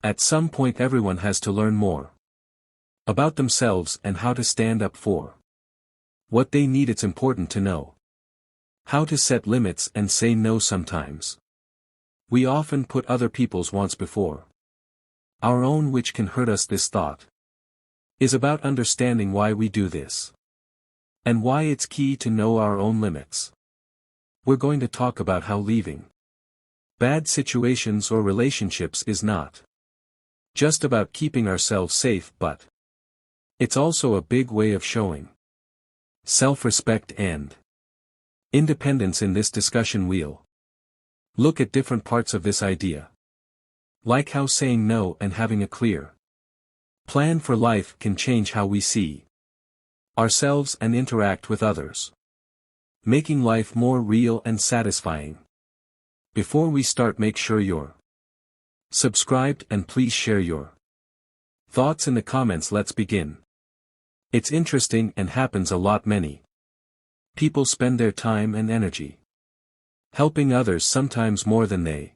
At some point everyone has to learn more about themselves and how to stand up for what they need. It's important to know how to set limits and say no sometimes. We often put other people's wants before our own, which can hurt us. This thought is about understanding why we do this and why it's key to know our own limits. We're going to talk about how leaving bad situations or relationships is not just about keeping ourselves safe, but it's also a big way of showing self-respect and independence. In this discussion we'll look at different parts of this idea, like how saying no and having a clear plan for life can change how we see ourselves and interact with others, making life more real and satisfying. Before we start, make sure you're subscribed and please share your thoughts in the comments. Let's begin. It's interesting and happens a lot. Many people spend their time and energy helping others, sometimes more than they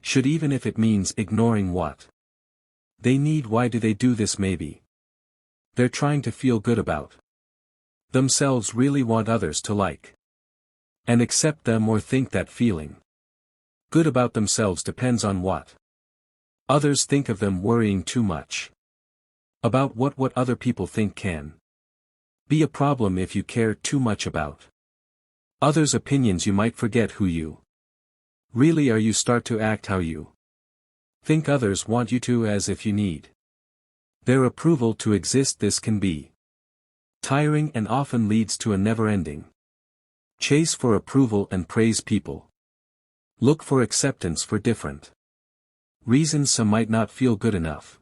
should, even if it means ignoring what they need. Why do they do this? Maybe they're trying to feel good about themselves, really want others to like and accept them, or think that feeling good about themselves depends on what others think of them. Worrying too much about what other people think can be a problem. If you care too much about others' opinions, you might forget who you really are. You start to act how you think others want you to, as if you need their approval to exist. This can be tiring and often leads to a never-ending chase for approval and praise. People look for acceptance for different reasons. Some might not feel good enough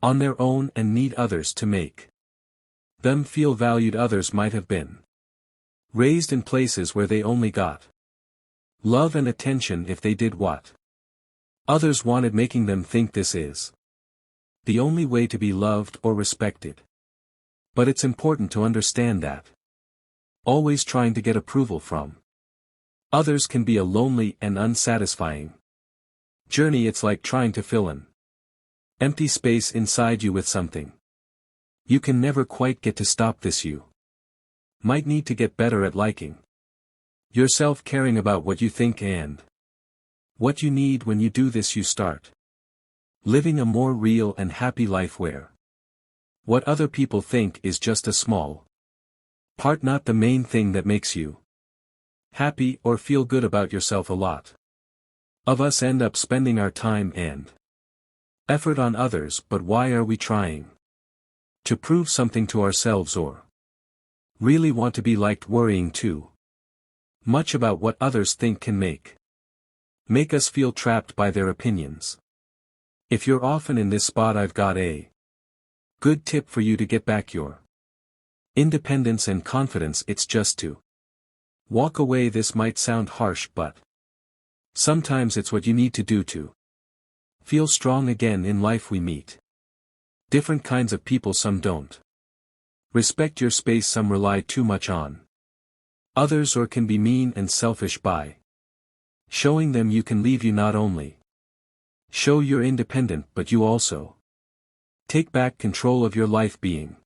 on their own and need others to make them feel valued. Others might have been raised in places where they only got love and attention if they did what others wanted, making them think this is the only way to be loved or respected. But it's important to understand that always trying to get approval from others can be a lonely and unsatisfying journey. It's like trying to fill an empty space inside you with something you can never quite get to. Stop this. You might need to get better at liking yourself, caring about what you think and what you need. When you do this, you start living a more real and happy life where what other people think is just a small part, not the main thing that makes you happy or feel good about yourself. A lot of us end up spending our time and effort on others, but why are we trying to prove something to ourselves or really want to be liked? Worrying too much about what others think can make us feel trapped by their opinions. If you're often in this spot, I've got a good tip for you to get back your independence and confidence. It's just to walk away. This might sound harsh, but sometimes it's what you need to do to feel strong again. In life we meet different kinds of people. Some don't respect your space, some rely too much on others, or can be mean and selfish. By showing them you can leave, you not only show you're independent, but you also take back control of your life. Being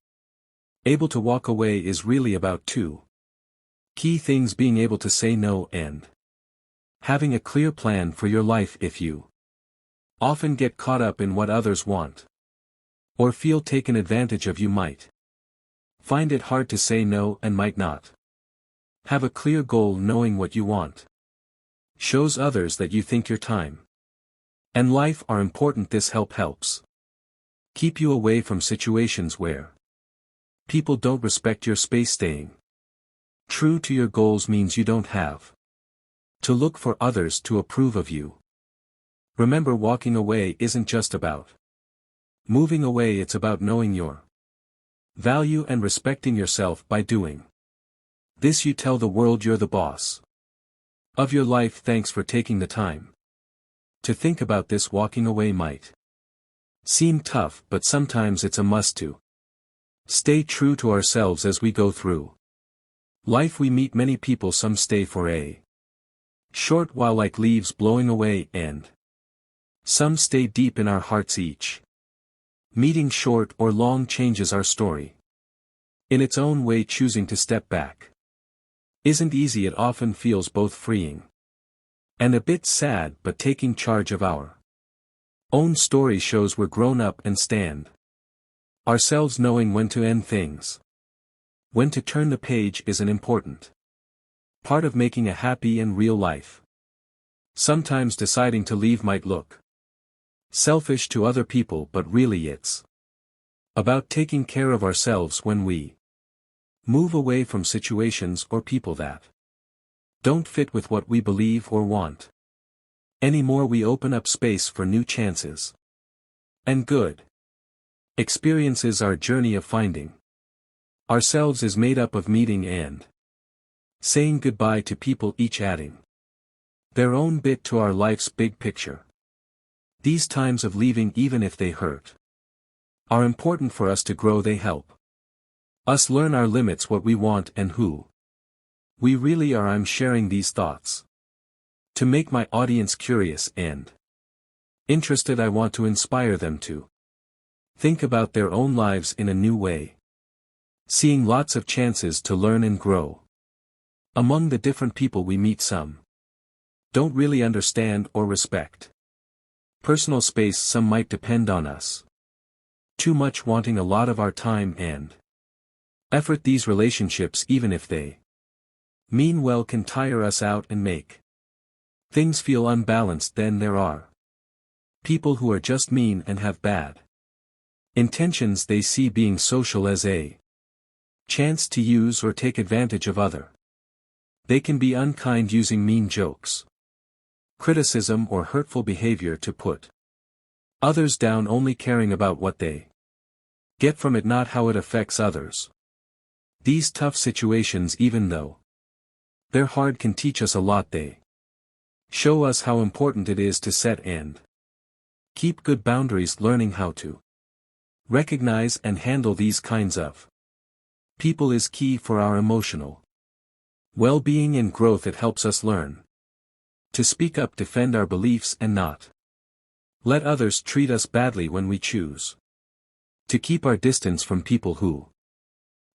able to walk away is really about two key things: being able to say no and having a clear plan for your life. If you often get caught up in what others want or feel taken advantage of, you might find it hard to say no and might not have a clear goal. Knowing what you want shows others that you think your time and life are important. This helps keep you away from situations where people don't respect your space. Staying true to your goals means you don't have to look for others to approve of you. Remember, walking away isn't just about moving away, it's about knowing your value and respecting yourself. By doing this, you tell the world you're the boss of your life. Thanks for taking the time to think about this. Walking away might seem tough, but sometimes it's a must to stay true to ourselves as we go through life. We meet many people, some stay for a short while like leaves blowing away, and Some stay deep in our hearts each meeting short or long changes our story. In its own way choosing to step back isn't easy, it often feels both freeing and a bit sad, but taking charge of our own story shows we're grown up and stand ourselves. Knowing when to end things, when to turn the page is an important part of making a happy and real life. Sometimes deciding to leave might look selfish to other people, but really it's about taking care of ourselves. When we move away from situations or people that don't fit with what we believe or want anymore, we open up space for new chances and good experiences. Our journey of finding ourselves is made up of meeting and saying goodbye to people, each adding their own bit to our life's big picture. These times of leaving, even if they hurt, are important for us to grow. They help us learn our limits, what we want and who we really are. I'm sharing these thoughts to make my audience curious and interested. I want to inspire them to think about their own lives in a new way, seeing lots of chances to learn and grow. Among the different people we meet, some don't really understand or respect personal space. Some might depend on us too much, wanting a lot of our time and effort. These relationships, even if they mean well, can tire us out and make things feel unbalanced. Then there are people who are just mean and have bad intentions. They see being social as a chance to use or take advantage of other. They can be unkind, using mean jokes, criticism or hurtful behavior to put others down, only caring about what they get from it, not how it affects others. These tough situations, even though they're hard, can teach us a lot. They show us how important it is to set and keep good boundaries. Learning how to recognize and handle these kinds of people is key for our emotional well-being and growth. It helps us learn to speak up, defend our beliefs, and not let others treat us badly. When we choose to keep our distance from people who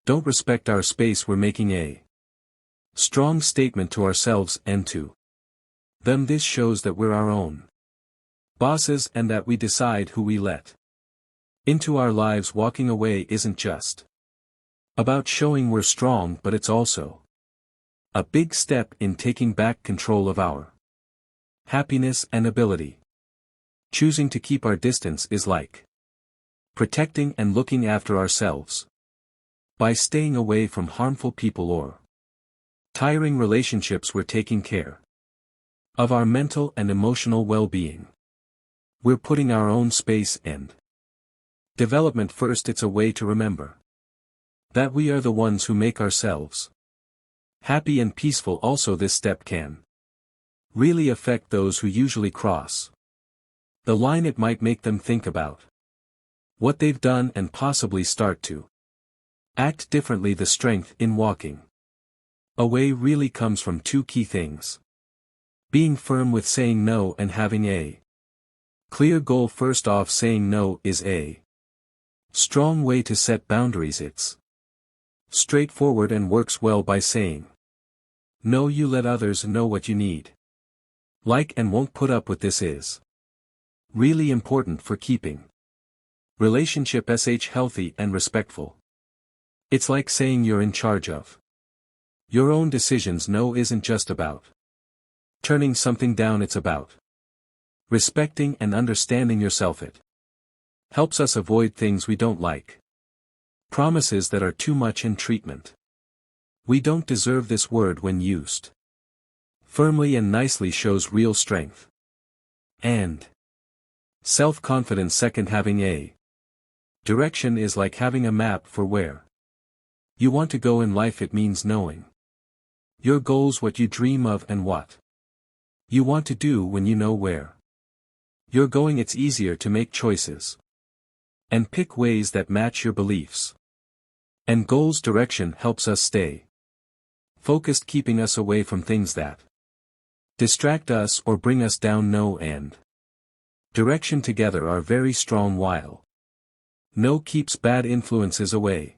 don't respect our space, we're making a strong statement to ourselves and to them. This shows that we're our own bosses and that we decide who we let into our lives. Walking away isn't just about showing we're strong, but it's also a big step in taking back control of our happiness and ability. Choosing to keep our distance is like protecting and looking after ourselves. By staying away from harmful people or tiring relationships, we're taking care of our mental and emotional well-being. We're putting our own space and development first. It's a way to remember that we are the ones who make ourselves happy and peaceful. Also, this step can really affect those who usually cross the line. It might make them think about what they've done and possibly start to act differently. The strength in walking away really comes from two key things: being firm with saying no and having a clear goal. First off, saying no is a strong way to set boundaries. It's straightforward and works well. By saying no, you let others know what you need, like, and won't put up with. This is really important for keeping relationships healthy and respectful. It's like saying you're in charge of your own decisions. No isn't just about turning something down, it's about respecting and understanding yourself. It helps us avoid things we don't like, promises that are too much, and treatment we don't deserve. This word, when used firmly and nicely, shows real strength and self-confidence. Second, having a direction is like having a map for where you want to go in life. It means knowing your goals, what you dream of, and what you want to do. When you know where you're going, it's easier to make choices and pick ways that match your beliefs and goals. Direction helps us stay focused, keeping us away from things that distract us or bring us down. Know and Direction together are very strong while no keeps bad influences away.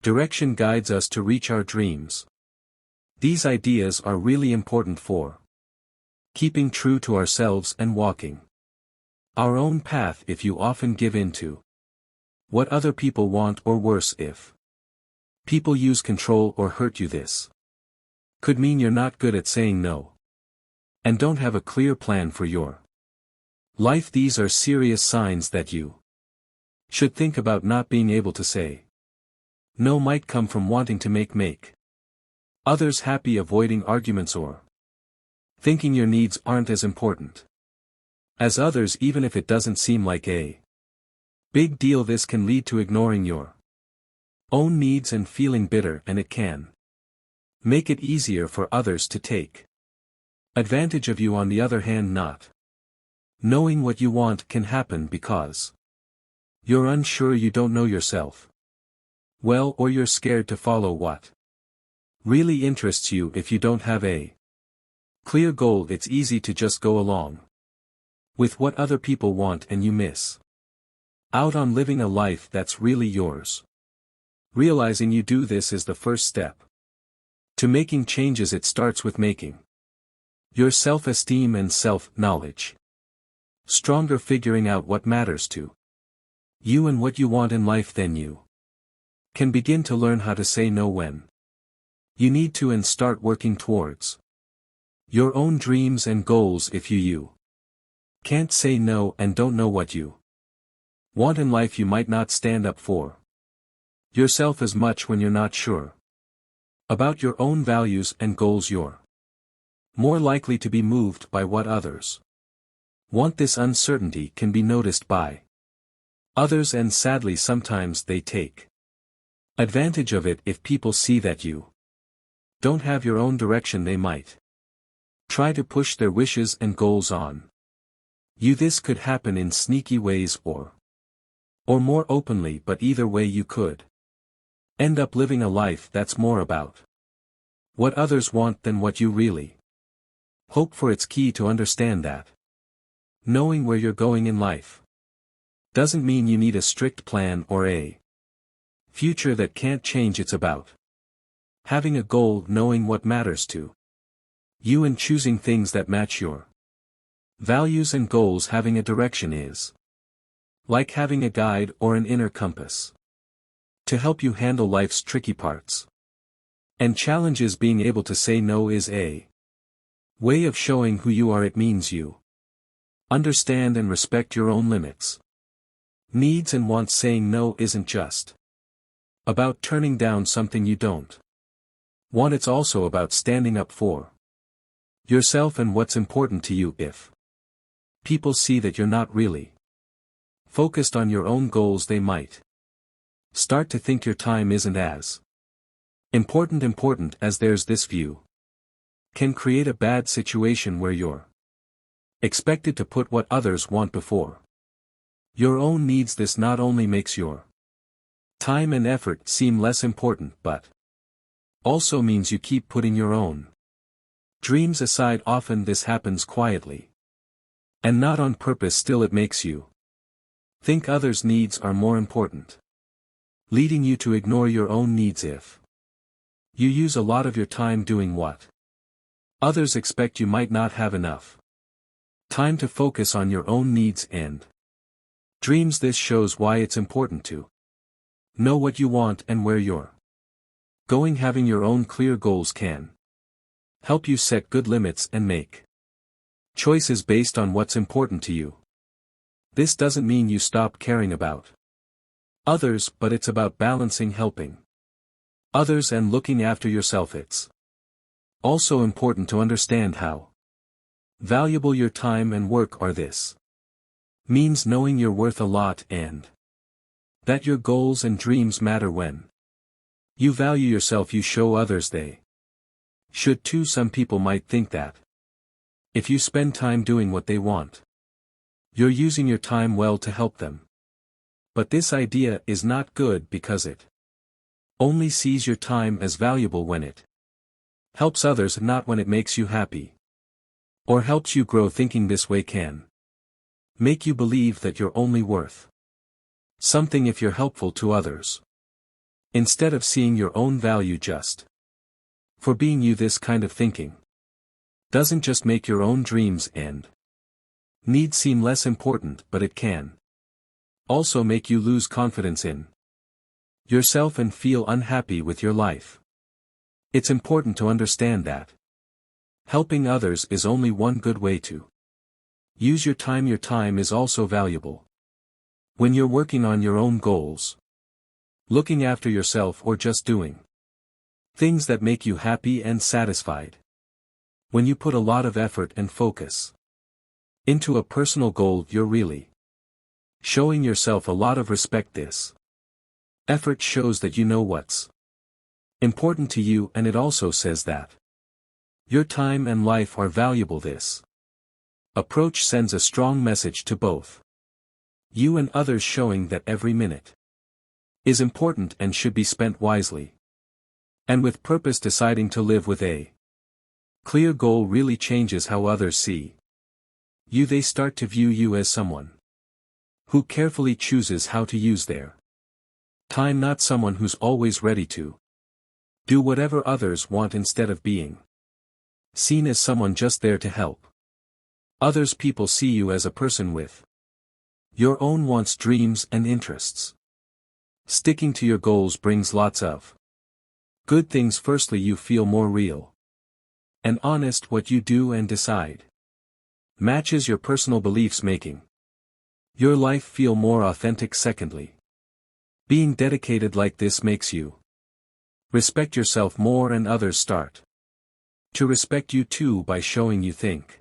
Direction guides us to reach our dreams. These ideas are really important for keeping true to ourselves and walking our own path. If you often give in to what other people want, or worse, if people use control or hurt you, this could mean you're not good at saying no and don't have a clear plan for your life. These are serious signs that you should think about. Not being able to say no might come from wanting to make others happy, avoiding arguments, or thinking your needs aren't as important as others, even if it doesn't seem like a big deal. This can lead to ignoring your own needs and feeling bitter, and it can make it easier for others to take advantage of you. On the other hand, not knowing what you want can happen because you're unsure, you don't know yourself well, or you're scared to follow what really interests you. If you don't have a clear goal, it's easy to just go along with what other people want, and you miss out on living a life that's really yours. Realizing you do this is the first step to making changes. It starts with making your self-esteem and self-knowledge stronger, figuring out what matters to you and what you want in life. Then you can begin to learn how to say no when you need to, and start working towards your own dreams and goals. If you can't say no and don't know what you want in life, you might not stand up for yourself as much when you're not sure about your own values and goals. You're more likely to be moved by what others want. This uncertainty can be noticed by others, and sadly sometimes they take advantage of it. If people see that you don't have your own direction, they might try to push their wishes and goals on you. This could happen in sneaky ways or more openly, but either way you could end up living a life that's more about what others want than what you really hope for. It's key to understand that knowing where you're going in life doesn't mean you need a strict plan or a future that can't change. It's about having a goal, knowing what matters to you, and choosing things that match your values and goals. Having a direction is like having a guide or an inner compass to help you handle life's tricky parts and challenges. Being able to say no is a way of showing who you are. It means you understand and respect your own limits, needs and wants. Saying no isn't just about turning down something you don't want, it's also about standing up for yourself and what's important to you. If people see that you're not really focused on your own goals, they might start to think your time isn't as important as theirs. This view can create a bad situation where you're expected to put what others want before your own needs. This not only makes your time and effort seem less important, but also means you keep putting your own dreams aside. Often this happens quietly and not on purpose. Still, it makes you think others' needs are more important, leading you to ignore your own needs. If you use a lot of your time doing what others expect, you might not have enough time to focus on your own needs and dreams. This shows why it's important to know what you want and where you're going. Having your own clear goals can help you set good limits and make choices based on what's important to you. This doesn't mean you stop caring about others, but it's about balancing helping others and looking after yourself. It's also important to understand how valuable your time and work are. This means knowing you're worth a lot and that your goals and dreams matter. When you value yourself, you show others they should too. Some people might think that if you spend time doing what they want, you're using your time well to help them. But this idea is not good, because it only sees your time as valuable when it helps others, not when it makes you happy or helps you grow. Thinking this way can Make you believe that you're only worth something if you're helpful to others. Instead of seeing your own value just for being you. This kind of thinking doesn't just make your own dreams and needs seem less important, but it can also make you lose confidence in yourself and feel unhappy with your life. It's important to understand that helping others is only one good way to use your time. Your time is also valuable when you're working on your own goals, looking after yourself, or just doing things that make you happy and satisfied. When you put a lot of effort and focus into a personal goal, you're really showing yourself a lot of respect. This effort shows that you know what's important to you, and it also says that your time and life are valuable. This approach sends a strong message to both you and others, showing that every minute is important and should be spent wisely and with purpose. Deciding to live with a clear goal really changes how others see you. They start to view you as someone who carefully chooses how to use their time, not someone who's always ready to do whatever others want. Instead of being seen as someone just there to help others, people see you as a person with your own wants, dreams, and interests. Sticking to your goals brings lots of good things. Firstly, you feel more real and honest. What you do and decide matches your personal beliefs, making your life feel more authentic. Secondly, being dedicated like this makes you respect yourself more, and others start to respect you too by showing you think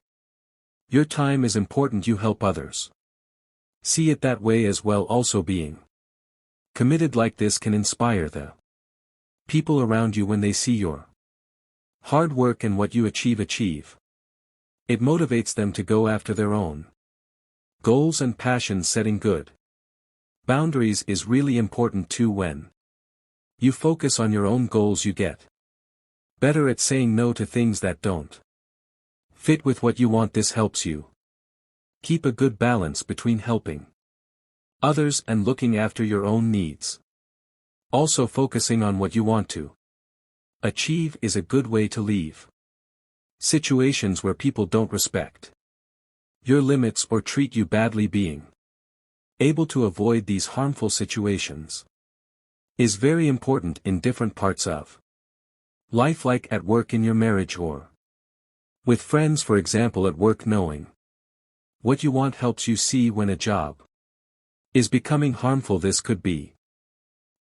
your time is important. You help others see it that way as well. Also, being committed like this can inspire the people around you. When they see your hard work and what you achieve, it motivates them to go after their own goals and passions. Setting good boundaries is really important too. When you focus on your own goals, you get better at saying no to things that don't fit with what you want. This helps you keep a good balance between helping others and looking after your own needs. Also, focusing on what you want to achieve is a good way to leave situations where people don't respect your limits or treat you badly. Being able to avoid these harmful situations is very important in different parts of life, like at work, in your marriage, or with friends. For example, at work, knowing what you want helps you see when a job is becoming harmful. This could be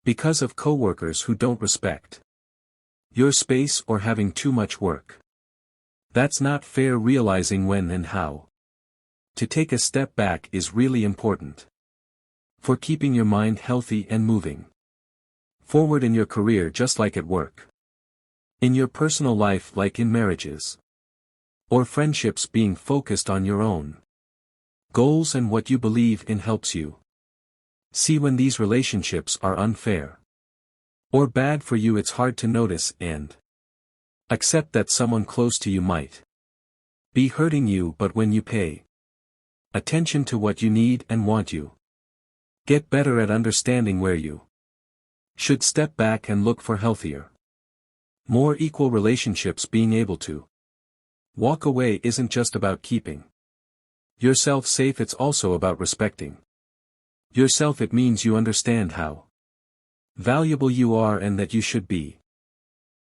because of coworkers who don't respect your space or having too much work. That's not fair. Realizing when and how to take a step back is really important for keeping your mind healthy and moving forward in your career, just like at work. In your personal life, like in marriages or friendships, being focused on your own goals and what you believe in helps you see when these relationships are unfair or bad for you. It's hard to notice and accept that someone close to you might be hurting you, but when you pay attention to what you need and want, you get better at understanding where you should step back and look for healthier, more equal relationships. Being able to walk away isn't just about keeping yourself safe, it's also about respecting yourself. It means you understand how valuable you are and that you should be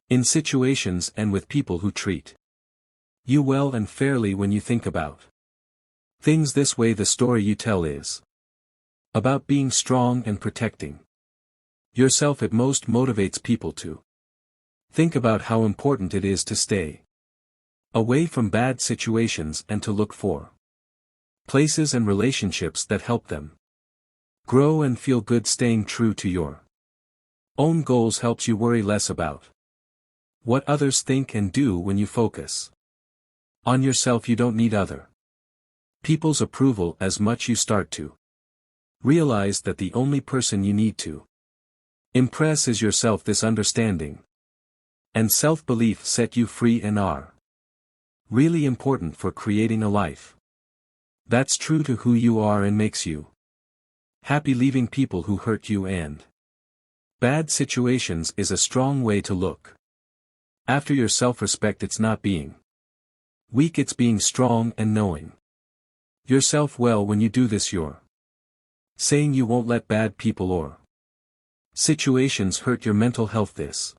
in situations and with people who treat you well and fairly. When you think about things this way, the story you tell is about being strong and protecting yourself. It most motivates people to think about how important it is to stay away from bad situations and to look for places and relationships that help them grow and feel good. Staying true to your own goals helps you worry less about what others think and do. When you focus on yourself, you don't need other people's approval as much. You start to realize that the only person you need to impress is yourself. This understanding and self-belief set you free and are really important for creating a life That's true to who you are and makes you happy. Leaving people who hurt you and bad situations is a strong way to look after your self-respect. It's not being weak, it's being strong and knowing yourself well. When you do this, you're saying you won't let bad people or situations hurt your mental health. This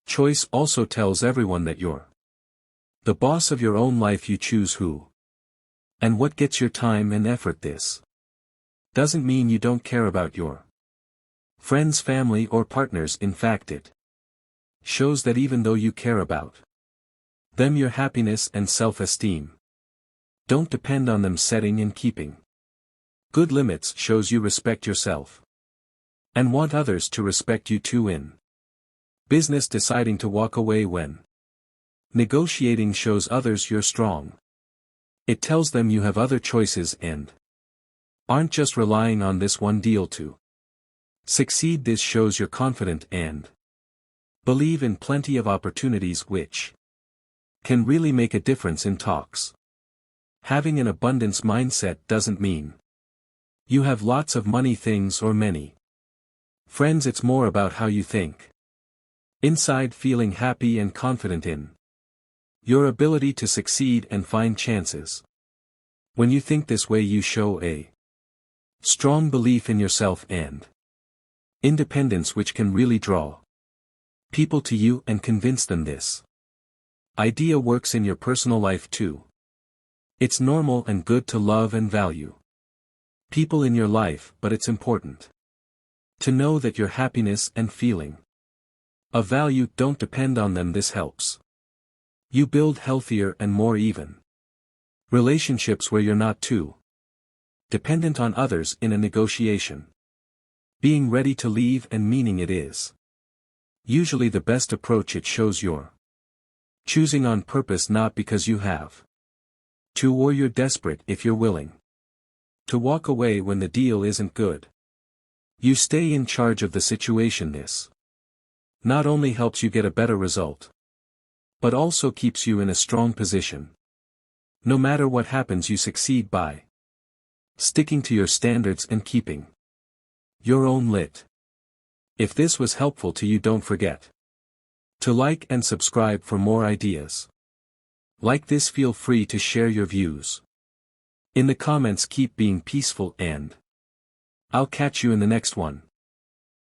choice also tells everyone that you're the boss of your own life. You choose who and what gets your time and effort. This doesn't mean you don't care about your friends, family, or partners. In fact, it shows that even though you care about them, your happiness and self-esteem don't depend on them. Setting and keeping good limits shows you respect yourself and want others to respect you too. In business, deciding to walk away when negotiating shows others you're strong. It tells them you have other choices and aren't just relying on this one deal to succeed. This shows you're confident and believe in plenty of opportunities, which can really make a difference in talks. Having an abundance mindset doesn't mean you have lots of money, things, or many friends. It's more about how you think inside, feeling happy and confident in your ability to succeed and find chances. When you think this way, you show a strong belief in yourself and independence, which can really draw people to you and convince them this idea works in your personal life too. It's normal and good to love and value people in your life, but it's important to know that your happiness and feeling of value don't depend on them. This helps you build healthier and more even relationships where you're not too dependent on others in a negotiation. Being ready to leave and meaning it is usually the best approach. It shows you're choosing on purpose, not because you have to or you're desperate. If you're willing to walk away when the deal isn't good, you stay in charge of the situation. This not only helps you get a better result, but also keeps you in a strong position. No matter what happens, you succeed by sticking to your standards and keeping your own lit. If this was helpful to you, don't forget to like and subscribe for more ideas like this. Feel free to share your views in the comments. Keep being peaceful, and I'll catch you in the next one.